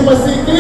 मसीह की।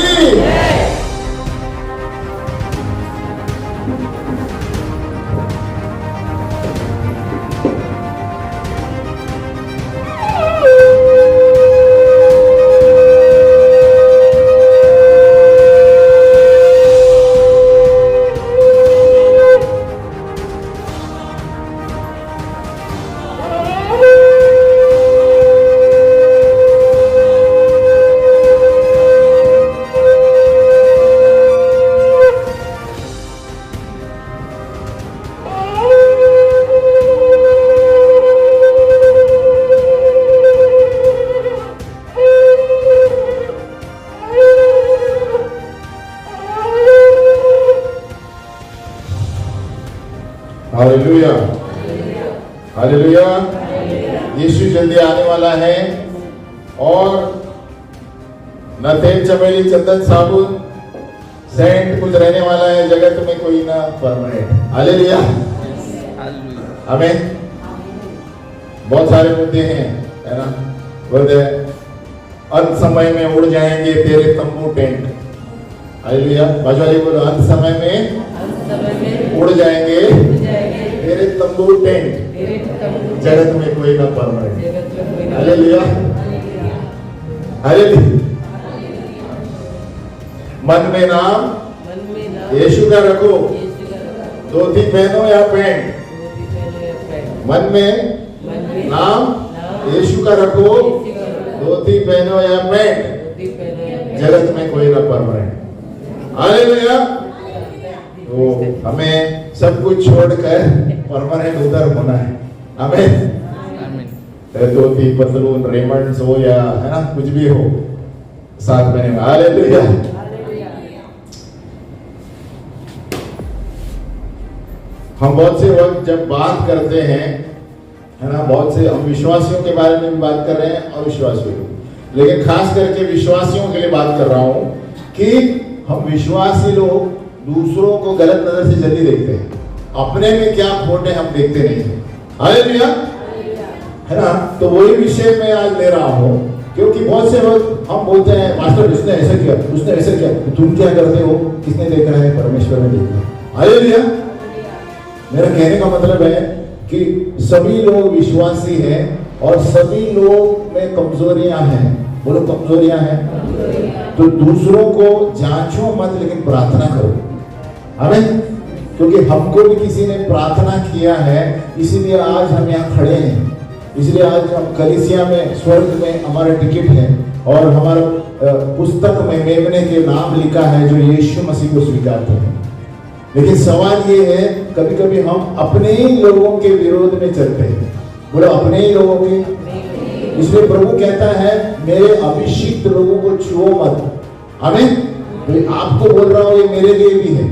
Hallelujah, hallelujah. यीशु जल्दी आने वाला है और न तेल, चमेली, चंदन, साबुन, सेंट कुछ रहने वाला है जगत में कोई ना परमानेंट। हालेलुया, आमीन। बहुत सारे मुद्दे हैं, है ना। बोलते अंत समय में उड़ जाएंगे तेरे तंबू टेंट। हालेलुया। बाजू वाले बोलो, अंत समय में उड़ जाएंगे तेरे तंबू टेंट, जगत में कोई ना परमानेंट। Hallelujah, hallelujah. मन में नाम यीशु का रखो, धोती पहनो या पैंट। मन में नाम यीशु का रखो, धोती पहनो या पैंट, जगत में कोई ना परमानेंट। हालेलुया। तो हमें सब कुछ छोड़कर परमानेंट उधर होना है। आमीन। धोती, पतलून, रेमंड्स हो या है ना कुछ भी हो, साथ में। हालेलुया। हम बहुत से वक्त जब बात करते हैं, है ना, बहुत से हम विश्वासियों के बारे में भी बात कर रहे हैं, अविश्वासियों, लेकिन खास करके विश्वासियों के लिए बात कर रहा हूं कि हम विश्वासी लोग दूसरों को गलत नजर से जल्दी देखते हैं, अपने में क्या खोट है हम देखते नहीं हैं। हालेलुया, है ना। तो वही विषय मैं आज ले रहा हूं, क्योंकि बहुत से वक्त हम बोलते हैं मास्टर उसने ऐसा किया, उसने ऐसा किया, तो तुम क्या करते हो? किसने देखा है? परमेश्वर ने देखा है। हालेलुया। मेरा कहने का मतलब है कि सभी लोग विश्वासी हैं और सभी लोग में कमजोरियां हैं। बोलो, कमजोरियां हैं। तो दूसरों को जांचो मत, लेकिन प्रार्थना करो। आमीन। क्योंकि हमको भी किसी ने प्रार्थना किया है, इसीलिए आज हम यहाँ खड़े हैं, इसलिए आज हम कलीसिया में, स्वर्ग में हमारा टिकट है और हमारा पुस्तक में मेमने के नाम लिखा है जो यीशु मसीह को स्वीकारते हैं। लेकिन सवाल ये है, कभी कभी हम अपने ही लोगों के विरोध में चलते हैं। बोलो, अपने ही लोगों के। इसलिए प्रभु कहता है मेरे अभिषिक्त लोगों को छुओ मत। आमीन। तो आपको बोल रहा हूं, ये मेरे लिए भी है।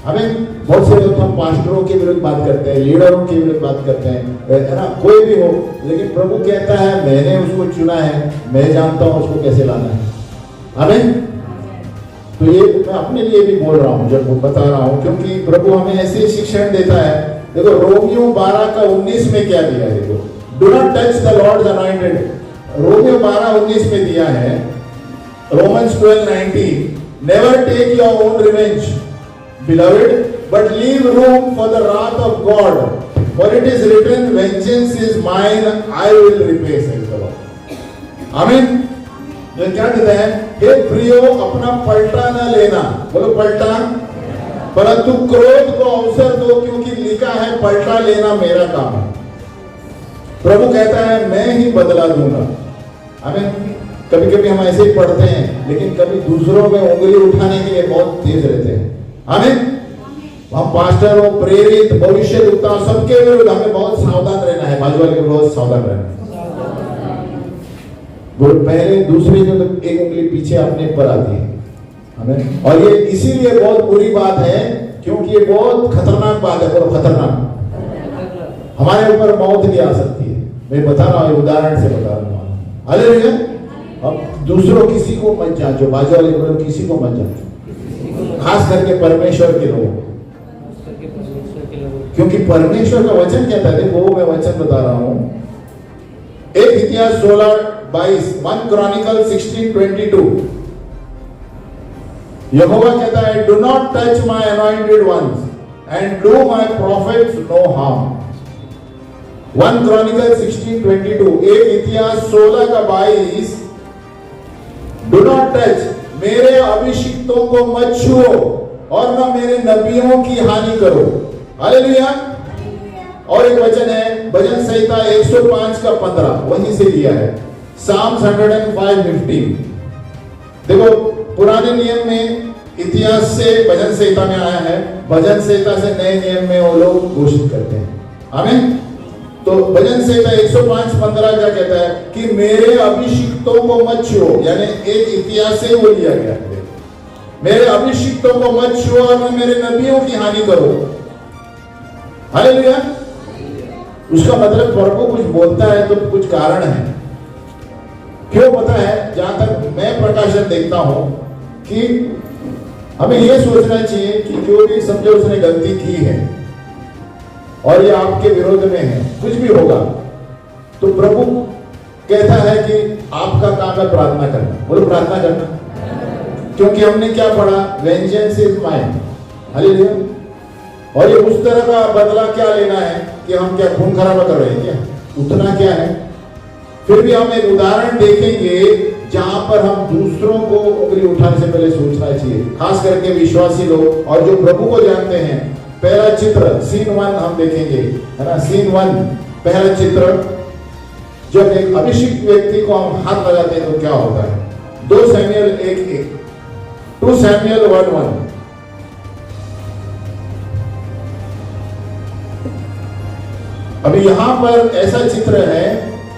आमीन। बहुत से लोग हम पास्टरों के विरुद्ध बात करते हैं, लीडरों के विरुद्ध बात करते हैं, है ना, कोई भी हो, लेकिन प्रभु कहता है मैंने उसको चुना है, मैं जानता हूं उसको कैसे लाना है। आमीन। तो ये मैं अपने लिए भी बोल रहा हूँ, जब बता रहा हूँ, क्योंकि प्रभु हमें ऐसे शिक्षण देता है। देखो रोमियो 12:19 में क्या दिया है, देखो, do not touch the Lord's anointed. Romeo 12:19 में दिया है, Romans 12:19, never take your own revenge beloved, but leave room for the wrath of God, for it is written, vengeance is mine, I will repay, says the Lord. आमीन। ये क्या कहते हैं? हे प्रियो, अपना पलटा न लेना। बोलो, पलटा, परंतु क्रोध को अवसर दो, क्योंकि लिखा है पलटा लेना मेरा काम है। प्रभु कहता है मैं ही बदला दूंगा। आमीन। कभी कभी हम ऐसे ही पढ़ते हैं, लेकिन कभी दूसरों में उंगली उठाने के लिए बहुत तेज रहते हैं। आमीन। हम पास्टर हो, प्रेरित, भविष्यद्वक्ता, सबके विरुद्ध हमें बहुत सावधान रहना है। बाजू वाले को बहुत सावधान रहना है। पहले दूसरे जो तो एक उंगली पीछे अपने पर आती है। आमीन। और ये इसीलिए बहुत बुरी बात है, क्योंकि ये बहुत खतरनाक बात है। बहुत खतरनाक, हमारे ऊपर मौत भी आ सकती है। मैं बता रहा हूँ, उदाहरण से बता रहा हूँ। हालेलुया। अब दूसरों किसी को मत जांचो, बाजू वाले को किसी को मत जांचो, खास करके परमेश्वर के लोग, क्योंकि परमेश्वर का वचन कहता है। देखो मैं वचन बता रहा हूं, एक इतिहास 16:22, 1 क्रॉनिकल 16:22, यहोवा कहता है, do not touch my anointed ones and do my prophets no harm. 1 Chronicle 16:22, एक इतिहास 16 का 22, डू नॉट टच, मेरे अभिषिक्तों को मत छुओ और न मेरे नबियों की हानि करो। हालेलुया। और एक वचन है भजन संहिता 105 का 15, वहीं से लिया है, Psalms 105:15। देखो पुराने नियम में इतिहास से भजन संहिता में आया है, भजन संहिता से नए नियम में वो लोग घोषित करते हैं। आमीन। तो भजन संहिता 105:15 क्या कहता है कि मेरे अभिषिक्तों को मत छुओ, यानी एक इतिहास से वो लिया गया है, मेरे अभिषिक्तों को मत छुओ और मेरे नबियों की हानि करो। हालेलुया। उसका मतलब प्रभु कुछ बोलता है तो कुछ कारण है। क्यों पता है? जहां तक मैं प्रकाशन देखता हूं कि हमें यह सोचना चाहिए कि जो भी समझो उसने गलती की है और ये आपके विरोध में है, कुछ भी होगा, तो प्रभु कहता है कि आपका काम है प्रार्थना करना। बोलो प्रार्थना करना। क्योंकि हमने क्या पढ़ा? Vengeance is mine. हालेलुया। और ये उस तरह का बदला क्या लेना है कि हम क्या खून खराबा कर रहे हैं क्या? उतना क्या है? फिर भी हम एक उदाहरण देखेंगे जहां पर हम दूसरों को उंगली उठाने से पहले सोचना चाहिए, खास करके विश्वासी लोग और जो प्रभु को जानते हैं। पहला चित्र सीन 1 हम देखेंगे, है ना? सीन 1 पहला चित्र, जब एक अभिषिक्त व्यक्ति को हम हाथ लगाते हैं तो क्या होता है? 2 सैमुएल 1:1, 2 सैमुएल 1:1। अभी यहां पर ऐसा चित्र है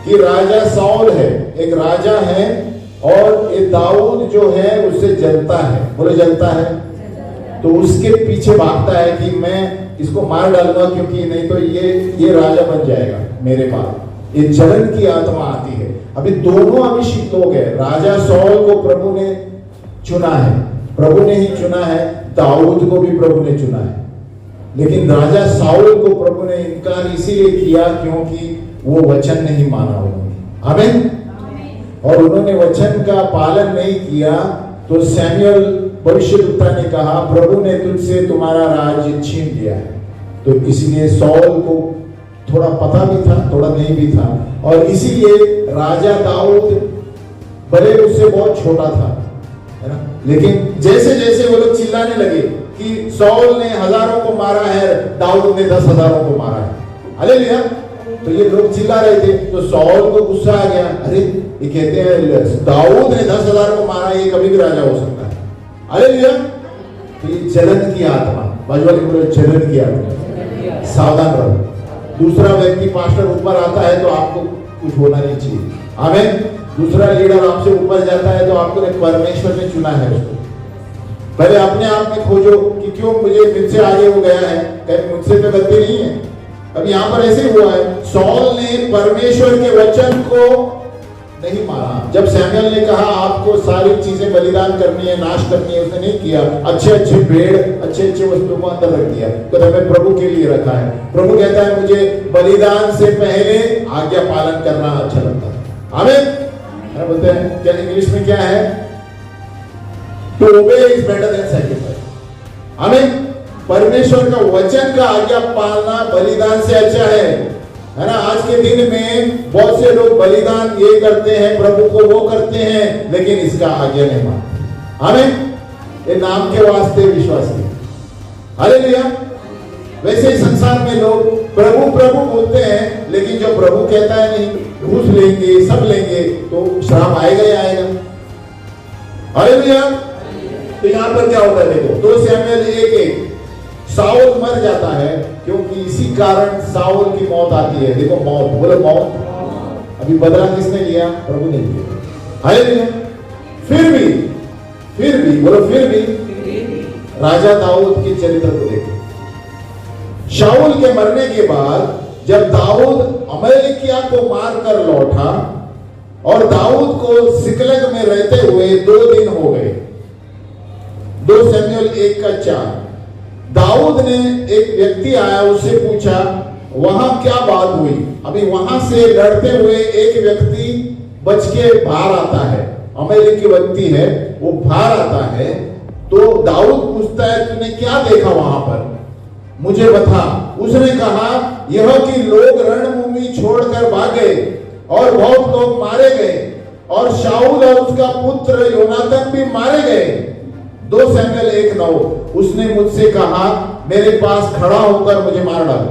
कि राजा साउल है, एक राजा है और ये दाऊद जो है उससे जलता है। बोले जलता है। तो उसके पीछे भागता है कि मैं इसको मार डालूंगा क्योंकि नहीं तो ये राजा बन जाएगा मेरे पास। ये जलन की आत्मा आती है। अभी दोनों अभिषिक्त लोग हैं। राजा साउल को प्रभु ने चुना है, प्रभु ने ही चुना है, दाऊद को भी प्रभु ने चुना है। लेकिन राजा साउल को प्रभु ने इनकार इसीलिए किया क्योंकि वो वचन नहीं माना उन्होंने। आमीन। और उन्होंने वचन का पालन नहीं किया तो सैमुएल भविष्यद्वक्ता ने कहा, प्रभु ने तुझसे तुम्हारा राज्य छीन लिया है। तो इसलिए साउल को थोड़ा पता भी था, थोड़ा नहीं भी था, और इसीलिए राजा दाऊद भले उससे बहुत छोटा था, है ना? लेकिन जैसे जैसे वो लोग चिल्लाने लगे कि साउल ने हजारों को मारा है, दाऊद ने 10,000 को मारा है। हालेलुया। तो ये लोग चिल्ला रहे थे तो साउल को गुस्सा आ गया। अरे ये कहते हैं दाऊद ने 10,000 को मारा, ये कभी भी राजा हो सकता है। हालेलुया। तो ये जलन की आत्मा, बाजू वाले बोलो जलन की आत्मा, सावधान रहो। दूसरा व्यक्ति पास्टर ऊपर आता है तो आपको कुछ होना नहीं चाहिए। आमीन। दूसरा लीडर आपसे ऊपर जाता है तो आपको परमेश्वर ने चुना है उसको। पहले अपने आप में खोजो कि क्यों मुझसे आगे हो गया है, कहीं मुझसे तो गलती नहीं है। अब यहाँ पर ऐसे हुआ है, साउल ने परमेश्वर के वचन को नहीं माना। जब सैमुएल ने कहा आपको सारी चीजें बलिदान करनी है, नाश करनी है, उसने नहीं किया। अच्छे अच्छे भेड़, अच्छे अच्छे वस्तुओं को अंदर रख दिया। तो हमें प्रभु के लिए रखा है। प्रभु कहता है मुझे बलिदान से पहले आज्ञा पालन करना अच्छा लगता है। आमीन। बोलते हैं क्या इंग्लिश में क्या है? To obey is better than sacrifice. आमीन। परमेश्वर का वचन का आज्ञा पालना बलिदान से अच्छा है ना? आज के दिन में बहुत से लोग बलिदान ये करते हैं, प्रभु को वो करते हैं, लेकिन इसका आज्ञा नहीं मानते। आमीन। ये नाम के वास्ते विश्वासी। हालेलुया। वैसे ही संसार में लोग प्रभु प्रभु बोलते हैं, लेकिन जो प्रभु कहता है नहीं, घूस लेंगे, सब लेंगे, तो श्राप आएगा ही आएगा। हालेलुया। तो यहां पर क्या होता है देखो, 2 सैमुएल 1:1, साउल मर जाता है क्योंकि इसी कारण साउल की मौत आती है। देखो मौत, बोलो मौत। अभी बदला किसने लिया? प्रभु ने लिया। हालेलुया। फिर भी बोलो फिर भी राजा दाऊद के चरित्र को देखो। शाऊल के मरने के बाद जब दाऊद अमलेकिया को मारकर लौटा और दाऊद को सिकलग में रहते हुए 2 दिन हो गए। 2 सैमुएल 1:4। दाऊद ने एक व्यक्ति आया, उससे पूछा वहां क्या बात हुई। अभी वहां से लड़ते हुए एक व्यक्ति बच के बाहर आता है, अमेरिकी व्यक्ति है, वो बाहर आता है तो दाऊद पूछता है तूने क्या देखा वहां पर, मुझे बता। उसने कहा यह कि लोग रणभूमि छोड़कर भाग गए और बहुत लोग मारे गए और शाऊल और उसका पुत्र योनातन भी मारे गए। 2 शमूएल 1:9। उसने मुझसे कहा मेरे पास खड़ा होकर मुझे मार डाल।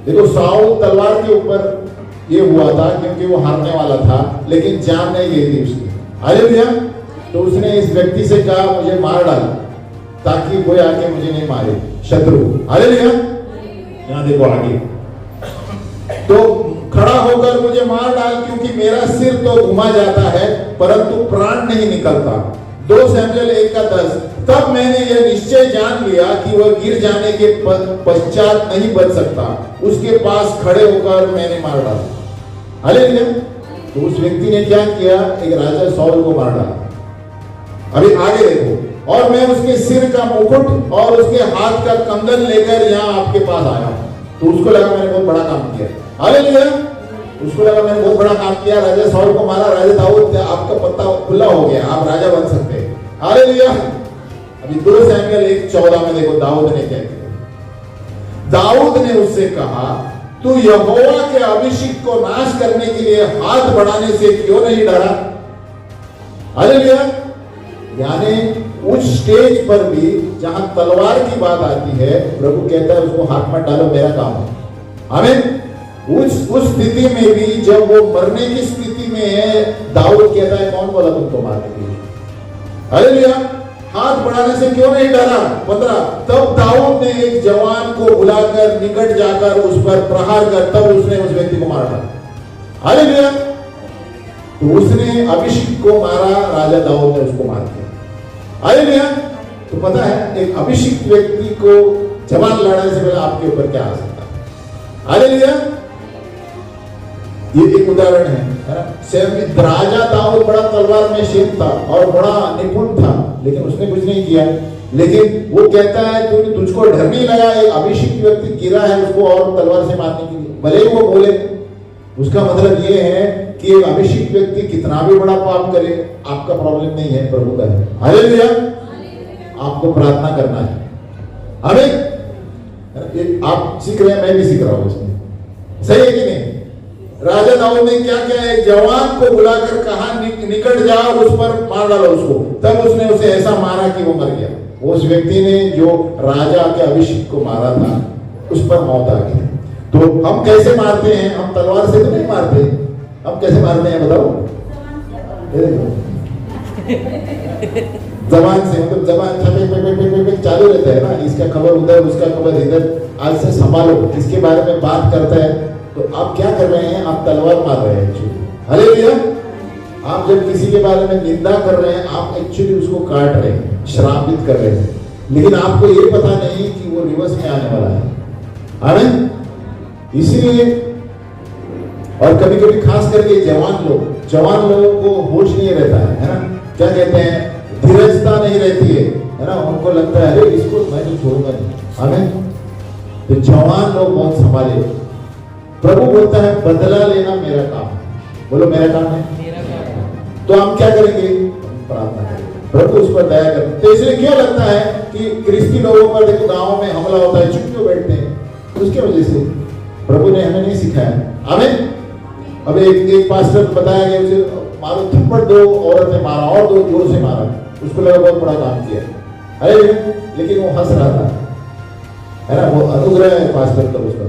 देखो शाऊल तलवार के ऊपर ये हुआ था क्योंकि वो हारने वाला था, लेकिन जान नहीं गई थी उसकी। हालेलुया। तो उसने इस व्यक्ति से कहा मुझे मार डाल ताकि कोई आके मुझे नहीं मारे, शत्रु। हालेलुया। यहां देखो आगे, तो खड़ा होकर मुझे मार डाल क्योंकि मेरा सिर तो घुमा जाता है परंतु प्राण नहीं निकलता। 2 शमूएल 1:10। तब मैंने यह निश्चय जान लिया कि वह गिर जाने के पश्चात नहीं बच सकता, उसके पास खड़े होकर मैंने मार डाला। हालेलुया। तो उस व्यक्ति ने क्या किया, एक राजा शाऊल को मार डाला। अभी आगे देखो, और मैं उसके सिर का मुकुट और उसके हाथ का कंगन लेकर यहाँ आपके पास आया। तो उसको लगा मैंने बहुत बड़ा काम किया। हालेलुया। उसको लगा मैंने बहुत बड़ा काम किया, राजा शाऊल को मारा, राजा दाऊद आपका पत्ता खुला हो गया, आप राजा बन सकते हैं। हालेलुया। अभी 2 शमूएल 1:14 में देखो दाऊद ने क्या किया। दाऊद ने उससे कहा तू यहोवा के अभिषिक्त को नाश करने के लिए हाथ बढ़ाने से क्यों नहीं डरा। हालेलुया। यानी उस स्टेज पर भी जहां तलवार की बात आती है, प्रभु कहता है उसको हाथ मत डालो, मेरा काम है। आमीन। उस स्थिति में भी जब वो मरने की स्थिति में है, दाऊद कहता है कौन बोला तुमको मारने के लिए। हालेलुया। हाथ बढ़ाने से क्यों नहीं डरा। 15। तब दाऊद ने एक जवान को बुलाकर निकट जाकर उस पर प्रहार कर, तब उसने उस व्यक्ति को मार डाला। हालेलुया। तो उसने अभिषेक को मारा, राजा दाऊद ने उसको मार दिया। हालेलुया। तो पता है एक अभिषेक व्यक्ति को जवान लड़ाने से पहले आपके ऊपर क्या आ सकता है। हालेलुया। ये एक उदाहरण है ना। राजा दाऊद बड़ा तलवार में शेर था और बड़ा निपुण था, लेकिन उसने कुछ नहीं किया। लेकिन वो कहता है तुझको डर नहीं लगा, एक अभिषेक व्यक्ति गिरा है उसको और तलवार से मारने के लिए, भले ही वो बोले। उसका मतलब ये है कि एक अभिषेक व्यक्ति कितना भी बड़ा पाप करे, आपका प्रॉब्लम नहीं है, प्रभु का है। हालेलुया। आपको प्रार्थना करना है। आमीन। आप सीख रहे हैं, मैं भी सीख रहा हूं इसमें, सही है कि नहीं। राजा दाऊद ने क्या किया, एक जवान को बुलाकर कहा निकट जाओ उस पर मार डालो उसको। तब उसने उसे ऐसा मारा कि वो मर गया। उस व्यक्ति ने जो राजा के अभिषेक को मारा था उस पर मौत आ गई। तो हम कैसे मारते हैं, हम तलवार से तो नहीं मारते, हम कैसे मारते हैं बताओ। जबान से, मतलब जबान चालू रहता है ना, इसका खबर उधर उसका खबर इधर। आज से संभालो, इसके बारे में बात करता है तो आप क्या कर रहे हैं, आप तलवार मार रहे हैं एक्चुअली। हालेलुया। आप जब किसी के बारे में निंदा कर रहे हैं, आप एक्चुअली उसको काट रहे हैं, श्रापित कर रहे हैं, लेकिन आपको ये पता नहीं कि वो रिवर्स में आने वाला है। आमीन। इसीलिए और कभी कभी खास करके जवान लोगों को होश नहीं रहता है ना, क्या कहते हैं, धीरजता नहीं रहती है ना। उनको लगता है अरे इसको मैं तो छोड़ूंगा नहीं। आमीन। तो जवान लोग बहुत संभाले। प्रभु बोलता है बदला लेना मेरा काम है। बोलो मेरा काम है। तो हम क्या करेंगे, प्रार्थना करेंगे, प्रभु उस पर दया कर। तो इसलिए क्यों लगता है कि क्रिस्ती लोगों पर देखो गांव में हमला होता है, चुप क्यों बैठते हैं, उसके वजह से प्रभु ने हमें नहीं सिखाया। आमीन। अब एक पास्टर बताया गया उसे मारो थप्पड़, 2 औरत ने मारा और 2 जोर से मारा, उसको लगा बहुत बड़ा काम किया। अरे लेकिन वो हंस रहा था, है ना, वो अनुग्रह है पास्टर का, उसका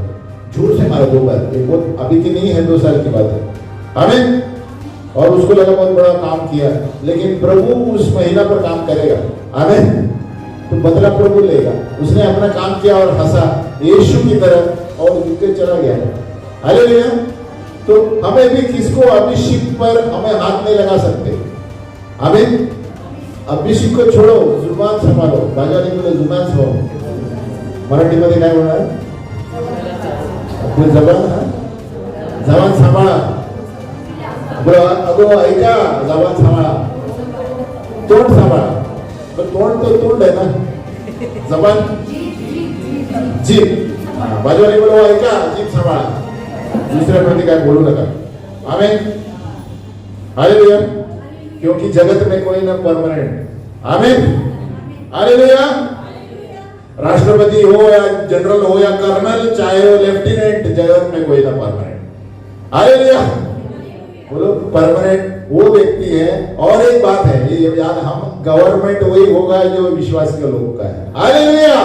झूठ से मारा 2 बार। एक बहुत अभी की नहीं है, 2 साल की बात है। आमीन। और उसको लगा बहुत बड़ा काम किया, लेकिन प्रभु उस महिला पर काम करेगा। आमीन। तो बदला प्रभु लेगा। उसने अपना काम किया और हंसा यीशु की तरफ और गिरकर चला गया। हालेलुया। तो हमें भी किसको अभिषेक पर हमें हाथ नहीं लगा सकते। आमीन। अभिषेक को छोड़ो, जुबान संभालो। बाजारी बोले जुबान संभालो, मराठीमध्ये काय बोलणार, आपली जबान सांभाळा। अगो ऐका, जबान सांभाळा, तोंड सांभाळा। पण तोंड तो तोंड आहे ना, जबान जीभ। बाजूवाले बोलो ऐका, जीभ सांभाळा, दूसरे प्रति काय बोलू नका। आमीन। हालेलुया। क्योंकि जगत में कोई ना परमानेंट। आमीन। हालेलुया। राष्ट्रपति हो या जनरल हो या कर्नल, चाहे वो लेफ्टिनेंट, जगत में कोई ना परमानेंट। हालेलुया। बोलो परमानेंट वो व्यक्ति है। और एक बात है, ये याद, हम गवर्नमेंट वही होगा जो विश्वास के लोगों का है। हालेलुया।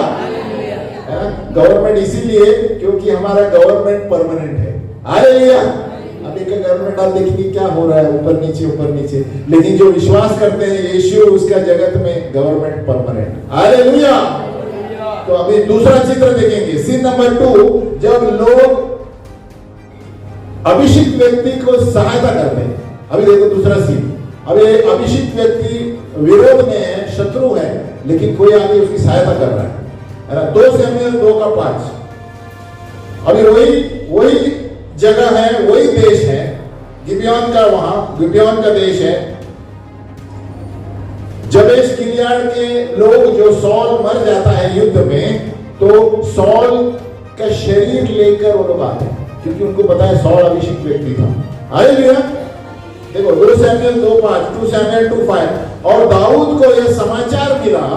गवर्नमेंट इसीलिए क्योंकि हमारा गवर्नमेंट परमानेंट है। हालेलुया। अभी का गवर्नमेंट आप देखिए क्या हो रहा है, ऊपर नीचे ऊपर नीचे, लेकिन जो विश्वास करते हैं यीशु, उसका जगत में गवर्नमेंट परमानेंट। हालेलुया। तो अभी दूसरा चित्र देखेंगे, सीन नंबर 2, जब लोग अभिषिक्त व्यक्ति को सहायता करते हैं। अभी देखो दूसरा सीन। अभी अभिषिक्त व्यक्ति विरोध में है, शत्रु है, लेकिन कोई आगे उसकी सहायता कर रहा है ना। 2 शमूएल 2:5। अभी वही जगह है, वही देश है, गिबेयोन का, वहां गिबेयोन का देश है। जबेश गिलियाद के लोग, जो सॉल मर जाता है युद्ध में, तो सॉल का शरीर लेकर वो लोग आते हैं, क्योंकि उनको पता है सॉल अभिषिक्त व्यक्ति था। हालेलुया। देखो 2 शमूएल 2:5, 2 शमूएल 2:5। और दाऊद को यह समाचार मिला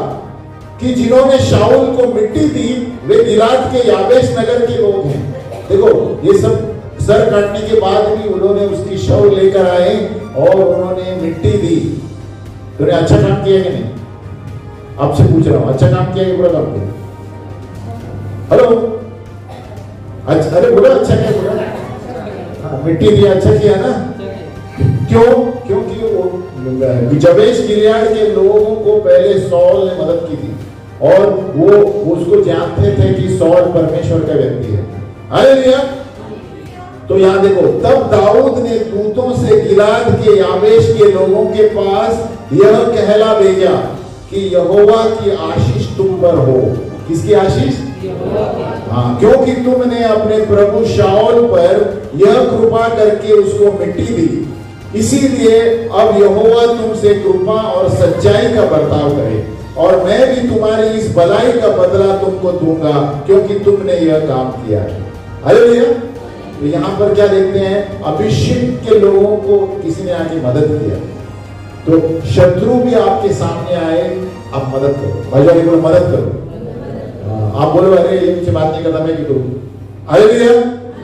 कि जिन्होंने शाऊल को मिट्टी दी वे गिलाद के याबेश नगर के लोग हैं। देखो ये सब सर काटने के बाद भी उन्होंने उसकी शव लेकर आए और उन्होंने मिट्टी दी। तो अच्छा काम किया कि नहीं? आपसे पूछ रहा हूं, अच्छा काम किया कि बुरा काम किया? हेलो, अच्छा, अरे बोला अच्छा क्या बोला? हाँ, मिट्टी दिया, अच्छा किया ना। क्यों? क्योंकि वो जबेश गिलियाद के लोगों को पहले सॉल ने मदद की थी और वो उसको जानते थे कि सॉल परमेश्वर का व्यक्ति है। हालेलुया। तो यहां देखो, तब दाऊद ने दूतों से गिलाद के याबेश के लोगों के पास यह कहला भेजा कि यहोवा की आशीष तुम पर हो। किसकी आशीष? हाँ, क्योंकि तुमने अपने प्रभु शाऊल पर यह कृपा करके उसको मिट्टी दी, इसीलिए अब यहोवा तुमसे कृपा और सच्चाई का बर्ताव करे और मैं भी तुम्हारी इस भलाई का बदला तुमको दूंगा, क्योंकि तुमने यह काम किया है। हालेलुया। तो यहाँ पर क्या देखते हैं, अभिषेक के लोगों को किसी ने आके मदद किया। तो शत्रु भी आपके सामने आए, आप मदद करो। भाई वाले बोलो मदद करो। आप बोलो अरे ये मुझे बात नहीं करता, मैं क्यों करूं? हालेलुया।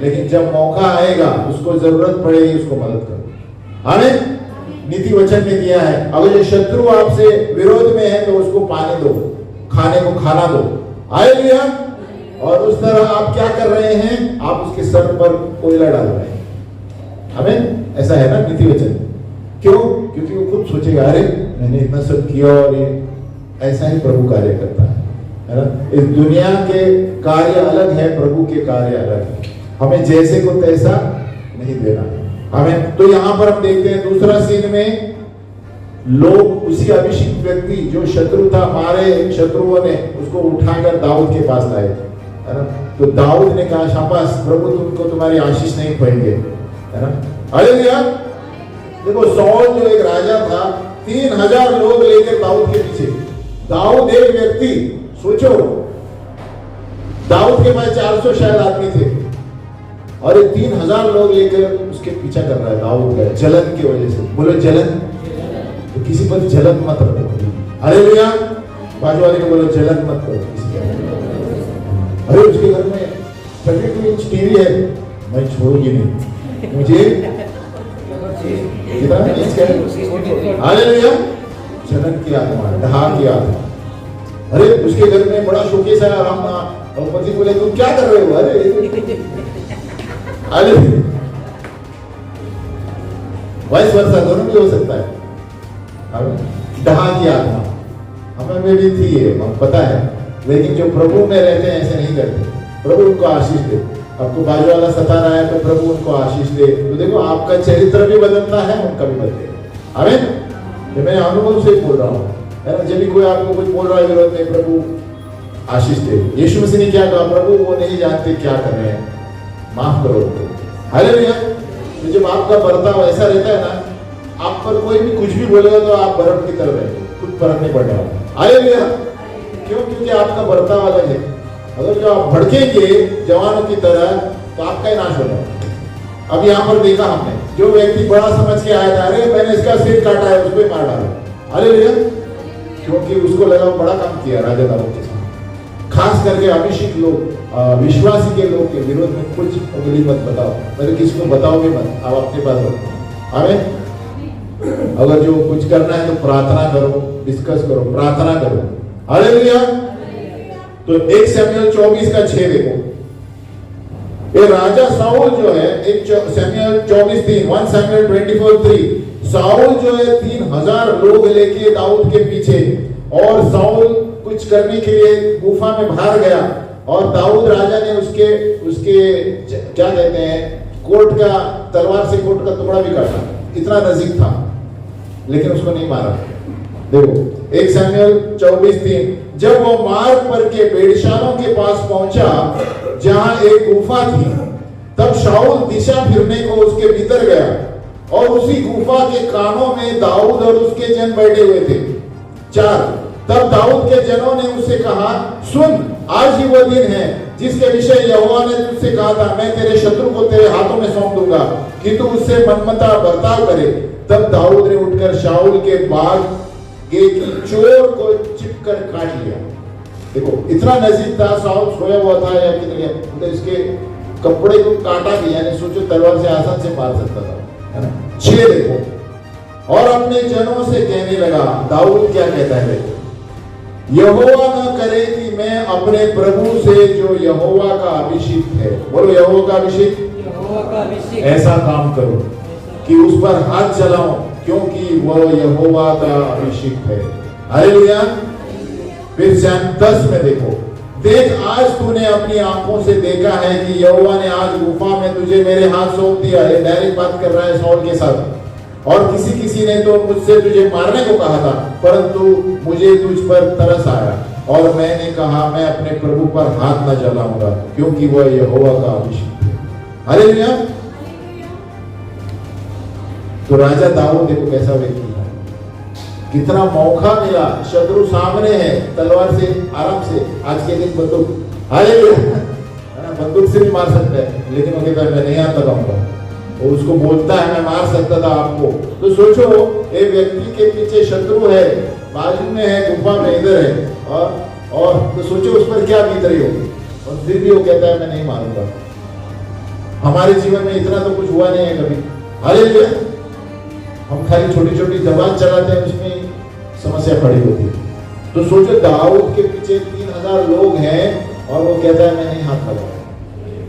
लेकिन जब मौका आएगा, उसको जरूरत पड़ेगी, उसको मदद करो। हमें नीति वचन में दिया है, अगर जो शत्रु आपसे विरोध में है तो उसको पानी दो, खाने को खाना दो। हालेलुया। और उस तरह आप क्या कर रहे हैं, आप उसके सर पर कोयला डाल रहे हैं। हमें ऐसा है ना नीति वचन। क्यों? क्योंकि वो खुद सोचेगा अरे मैंने इतना सब किया और ये ऐसा ही प्रभु कार्य करता है ना। इस दुनिया के कार्य अलग है, प्रभु के कार्य अलग है। हमें जैसे को तैसा नहीं देना हमें। तो यहाँ पर हम देखते हैं दूसरा सीन में, लोग उसी अभिषिक्त व्यक्ति जो शत्रु था, हमारे शत्रुओं ने उसको उठाकर दाऊद के पास लाए, है ना। तो दाऊद ने कहा शाबाश प्रभु, तुमको तुम्हारी आशीष नहीं पड़ेंगे, है ना। हालेलुया। देखो सॉल जो एक राजा था, 3000 लोग लेकर दाऊद के पीछे। दाऊद एक व्यक्ति, सोचो दाऊद के पास 400 शायद आदमी थे और ये 3000 लोग लेकर उसके पीछा कर रहा है दाऊद का, जलन की वजह से। बोलो जलन। तो किसी पर जलन मत रखो। हालेलुया। बाजू वाले को बोलो जलन मत करो किसी पर। अरे उसके घर में 32 इंच टीवी है, मैं छोड़ूंगी नहीं, मुझे कितना इंच का है? हालेलुया। जलन की आत्मा, ढहा की आत्मा। अरे उसके घर में बड़ा शोकेस है, और पति बोले तुम क्या कर रहे हो? अरे वाइस वर्सा दोनों भी हो सकता है। ढहा की आत्मा हमें में भी थी, है पता है, लेकिन जो प्रभु में रहते हैं ऐसे नहीं करते। प्रभु उनको आशीष दे। आपको बाजू वाला सता रहा है तो प्रभु उनको आशीष दे। तो देखो आपका चरित्र भी बदलता है, उनका भी बदलेगा। आमीन। ये मैं अनुभव से बोल रहा हूँ, है ना। जब भी कोई आपको कुछ बोल रहा है विरोध में, प्रभु आशीष दे। यीशु मसीह ने क्या कहा, प्रभु वो नहीं जानते क्या कर रहे हैं, माफ करो उनको। हालेलुया। तो जब आपका बर्ताव ऐसा रहता है ना, आप पर कोई भी कुछ भी बोलेगा तो आप बर्फ की तरह रहेंगे, कुछ फर्क नहीं पड़ रहा। हालेलुया। क्यों? क्योंकि आपका बर्ताव अलग है। अगर जो आप भड़केंगे जवानों की तरह तो आपका ही नाश होगा। अब यहाँ पर देखा हमने, जो व्यक्ति बड़ा समझ के आया था, अरे मैंने इसका सिर काटा है, उसको ही मार डाला। हालेलुया। क्योंकि उसको लगा वो बड़ा काम किया राजा दाऊद के साथ। खास करके अभिषेक लोग, विश्वासी के लोग के विरोध में कुछ उंगली मत बताओ, मतलब किसको बताओगे मत, आप अपने पास रखो। आमीन। अगर जो कुछ करना है तो प्रार्थना करो, डिस्कस करो, प्रार्थना करो। हालेलुया। तो 1 शमूएल 24:6 देखो, ये राजा शाऊल जो है, 1 शमूएल 24:3, 1 शमूएल 24:3, शाऊल जो है 3000 लोग लेके दाऊद के पीछे, और शाऊल कुछ करने के लिए गुफा में बाहर गया, और दाऊद राजा ने उसके क्या कहते हैं, कोट का, तलवार से कोट का टुकड़ा भी काटा, इतना नजदीक था, लेकिन उसको नहीं मारा। देखो 1 शमूएल 24:3, जब वो मार्ग पर के बेड़शालों के पास पहुंचा जहां एक गुफा थी, तब शाऊल दिशा फिरने को उसके भीतर गया, और उसी गुफा के कानों में दाऊद और उसके जन बैठे हुए थे। 4, तब दाऊद के जनों ने उससे कहा, सुन, आज ही वो दिन है जिसके विषय यहोवा ने तुझसे कहा था, मैं तेरे शत्रु को तेरे हाथों में सौंप दूंगा कि तू उससे मनमता बर्ताव करे। तब दाऊद ने उठकर शाऊल के बाग के चोर को चिपकर काट लिया। देखो इतना नजदीक था, शाऊल सोया हुआ था या किधर गया, तो इसके कपड़े को काटा भी, यानी सोचो तलवार से आसान से मार सकता था, है ना। 6 देखो, और अपने जनों से कहने लगा, दाऊद क्या कहता है देखो, यहोवा न करे कि मैं अपने प्रभु से जो यहोवा का अभिषेक है, बोलो यहोवा का अभिषेक, ऐसा काम करो कि उस पर हाथ चलाऊं, क्योंकि वो यहोवा का अभिषेक है। हालेलुया। फिर 10 में देखो, देख आज तूने अपनी आंखों से देखा है कि यहोवा ने आज गुफा में तुझे मेरे हाथ सौंप दिया है। डायरेक्ट बात कर रहा है शाऊल के साथ। और किसी ने तो मुझसे तुझे मारने को कहा था, परंतु मुझे तुझ पर तरस आया, और मैंने कहा मैं अपने प्रभु पर हाथ न जलाऊंगा, क्योंकि वह यहोवा का अभिषेक है। हालेलुया। तो राजा दाऊद देखो कैसा व्यक्ति है, कितना मौका मिला, शत्रु सामने है, तलवार से आराम से, आज के दिन बंदूक, हालेलुया, बंदूक से भी मार सकता है, लेकिन वो कहता है मैं नहीं हाथ लगाऊंगा। वो उसको बोलता है मैं मार सकता था आपको। तो सोचो एक व्यक्ति के पीछे शत्रु है, बाजू में है, गुफा में इधर है, और तो सोचो उस पर क्या बीत रही होगी, और फिर भी वो कहता है मैं नहीं मारूंगा। हमारे जीवन में इतना तो कुछ हुआ नहीं है कभी। हालेलुया। हम खाली छोटी छोटी जबान चलाते हैं, उसमें समस्या खड़ी होती है। तो सोचो दाऊद के पीछे 3000 लोग हैं, और वो कहता है मैं नहीं हाथ लगाऊंगा,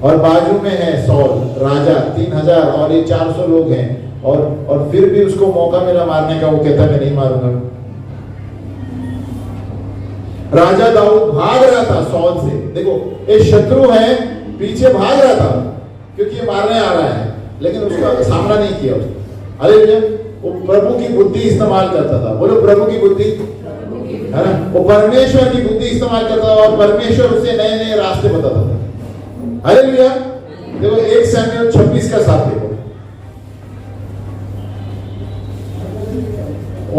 और बाजू में है सौल राजा 3000, और ये 400 लोग हैं, और फिर भी उसको मौका मिला मारने का, वो कहता है मैं नहीं मारूंगा। राजा दाऊद भाग रहा था सौल से, देखो ये शत्रु है, पीछे भाग रहा था क्योंकि ये मारने आ रहा है, लेकिन उसका सामना नहीं किया उसने। हालेलुया। वो प्रभु की बुद्धि इस्तेमाल करता था, बोलो प्रभु की बुद्धि, है ना। वो परमेश्वर की बुद्धि इस्तेमाल करता था, और परमेश्वर उसे नए नए रास्ते बताता था। हालेलुया। देखो 1 शमूएल 26 का 7 देखो,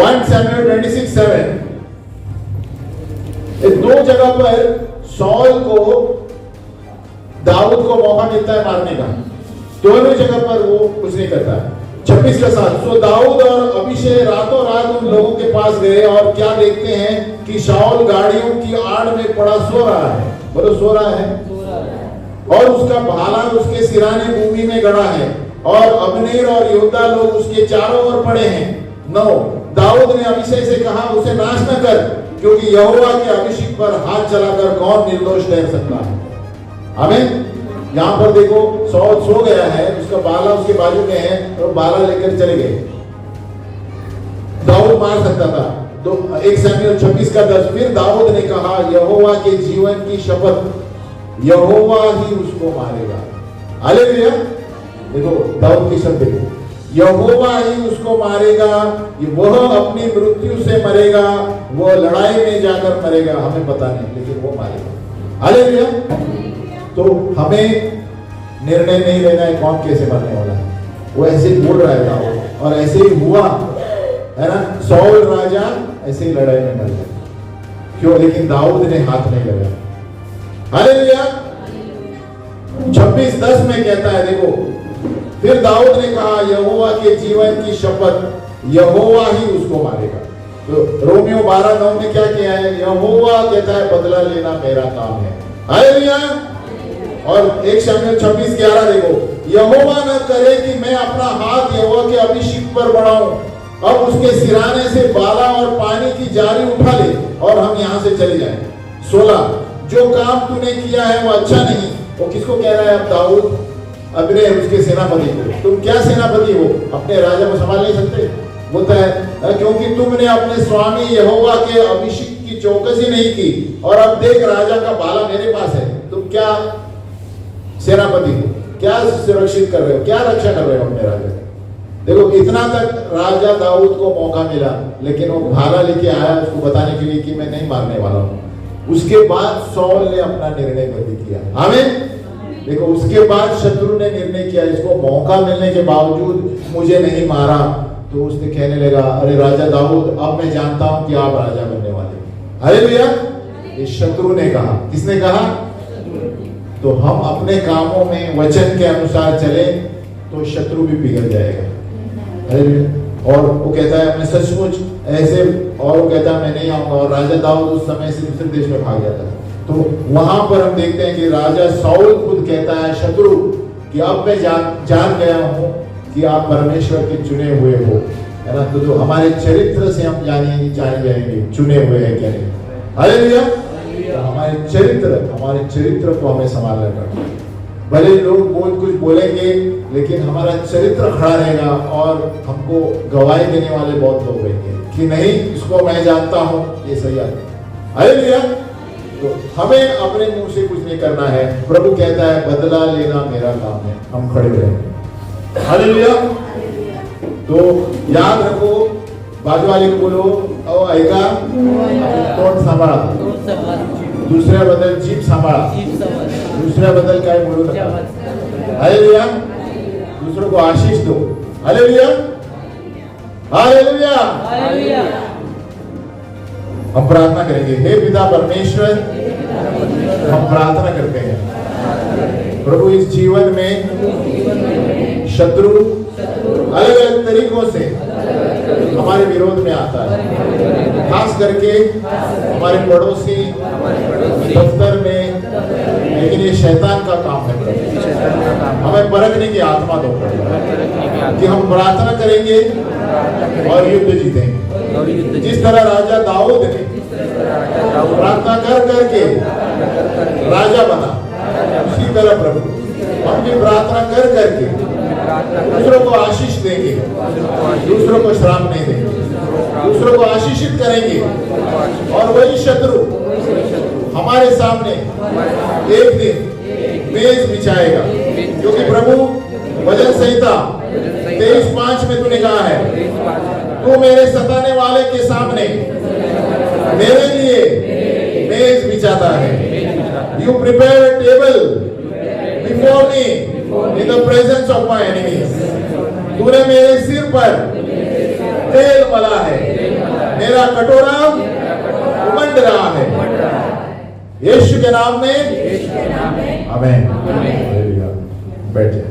1 शमूएल 26:7, दो जगह पर शाऊल को दाऊद को मौका मिलता है मारने का, दोनों जगह पर वो कुछ नहीं करता है। 26 का 7, सो दाऊद और अभिषेक रातों रात उन लोगों के पास गए, और क्या देखते हैं कि शाऊल गाड़ियों की आड़ में पड़ा सो रहा है, बोलो सो रहा है, और उसका भाला उसके सिराने भूमि में गड़ा है, और अब्नेर और योद्धा लोग उसके चारों ओर पड़े हैं। 9, दाऊद ने अभिषेक से कहा उसे नाश न कर, क्योंकि यहोवा के अभिषेक पर हाथ चलाकर कौन निर्दोष ठहर सकता है। आमीन। यहाँ पर देखो शाऊल सो गया है, उसका बाला उसके बाजू में है, और बाला लेकर चले गए। दाऊद मार सकता था। 1 शमूएल 26 का 10, फिर दाऊद ने कहा यहोवा के जीवन की शपथ, यहोवा ही उसको मारेगा। हालेलुया। देखो दाऊद की शब्द देखो, यहोवा ही उसको मारेगा, वह अपनी मृत्यु से मरेगा, वो लड़ाई में जाकर मरेगा, हमें पता नहीं, लेकिन वो मारेगा। हालेलुया। तो हमें निर्णय नहीं लेना है कौन कैसे मरने वाला है, वो ऐसे ही बोल रहा है दाऊद, और ऐसे ही हुआ, है ना। शाऊल राजा ऐसे ही लड़ाई में मर गया, क्यों, लेकिन दाऊद ने हाथ नहीं लगाया। हालेलुया। 26:10 में कहता है देखो, फिर दाऊद ने कहा यहोवा के जीवन की शपथ, यहोवा ही उसको मारेगा। तो रोमियो 12:9 में क्या किया है? यहोवा कहता है बदला लेना मेरा काम है। हालेलुया। और 1 शमूएल 26:11 देखो, यहोवा न करे कि मैं अपना हाथ यहोवा के अभिषेक पर बढ़ाऊं, अब उसके सिराने से बाला और पानी की जारी उठा ले और हम यहाँ से चले जाएं। 16, जो काम तूने किया है वो अच्छा नहीं। वो किसको कह रहा है? अब दाऊद अपने उसके सेनापति को, तुम क्या सेनापति हो, अपने राजा को संभाल नहीं सकते? बोलता है क्योंकि तुमने अपने स्वामी यहोवा के अभिषेक की चौकसी नहीं की, और अब देख राजा का बाला मेरे पास है। तुम क्या सेनापति हो? क्या सुरक्षित कर रहे हो? क्या रक्षा कर रहे हो अपने राजा? देखो इतना तक राजा दाऊद को मौका मिला, लेकिन वो भाला लेके आया उसको बताने के लिए कि मैं नहीं मारने वाला हूं। उसके बाद सौल ने अपना निर्णय बदल किया। आमीन। देखो उसके बाद शत्रु ने निर्णय किया, इसको मौका मिलने के बावजूद मुझे नहीं मारा, तो उसने कहने लगा, अरे राजा दाऊद, अब मैं जानता हूं कि आप राजा बनने वाले। हालेलुया। ये शत्रु ने कहा। किसने कहा? तो हम अपने कामों में वचन के अनुसार चले तो शत्रु भी बिगड़ जाएगा। हालेलुया। और वो कहता है मैं सचमुच ऐसे, और वो कहता है मैं नहीं आऊंगा। और राजा दाऊद उस समय से दूसरे देश में भाग जाता है। तो वहां पर हम देखते हैं कि राजा साउल खुद कहता है शत्रु कि अब मैं जान गया हूं कि आप परमेश्वर के चुने हुए हो, है ना। तो हमारे चरित्र से हम जाने जाएंगे चुने हुए हैं क्या नहीं। हालेलुया। तो हमारे चरित्र को हमें संभालना पड़ेगा। भले लोग बहुत कुछ बोलेंगे, लेकिन हमारा चरित्र खड़ा रहेगा और हमको गवाही देने वाले बहुत लोग रहेंगे कि नहीं, इसको मैं जानता हूं, ये सही है। हालेलुया। तो हमें अपने मुंह से कुछ नहीं करना है। प्रभु कहता है बदला लेना मेरा काम है। हम खड़े रहें। हालेलुया। तो याद रखो, बाजू वाले को बोलो, ओ ऐका तोंड सांभाळा, दुसऱ्या बदल जीभ सांभाळा, दुसऱ्या बदल काय बोलू नका। हालेलुया। दूसरों को आशीष दो। हालेलुया। हालेलुया। हालेलुया। हम प्रार्थना करेंगे। हे पिता परमेश्वर, हम प्रार्थना करते हैं प्रभु, इस जीवन में शत्रु अलग अलग तरीकों से हमारे विरोध में आता है। खास करके हमारे पड़ोसी, दफ्तर में, लेकिन ये शैतान का काम है। हमें परखने की आत्मा दो कि हम प्रार्थना करेंगे और युद्ध जीतेंगे। जिस तरह राजा दाऊद ने प्रार्थना कर करके राजा बना, उसी तरह प्रभु हम भी प्रार्थना कर करके दूसरों को आशीष देंगे, दूसरों को श्राप नहीं देंगे, दूसरों को आशीषित करेंगे। और वही शत्रु हमारे सामने एक दिन मेज बिछाएगा, क्योंकि प्रभु वचन संहिता 23:5 में तूने कहा है, तू मेरे सताने वाले के सामने मेरे लिए मेज बिछाता है। You prepare table before me in the presence of my enemies. तूने मेरे सिर पर तेल मला है, मेरा कटोरा उमंड रहा है। यीशु के नाम में आमीन। बैठे।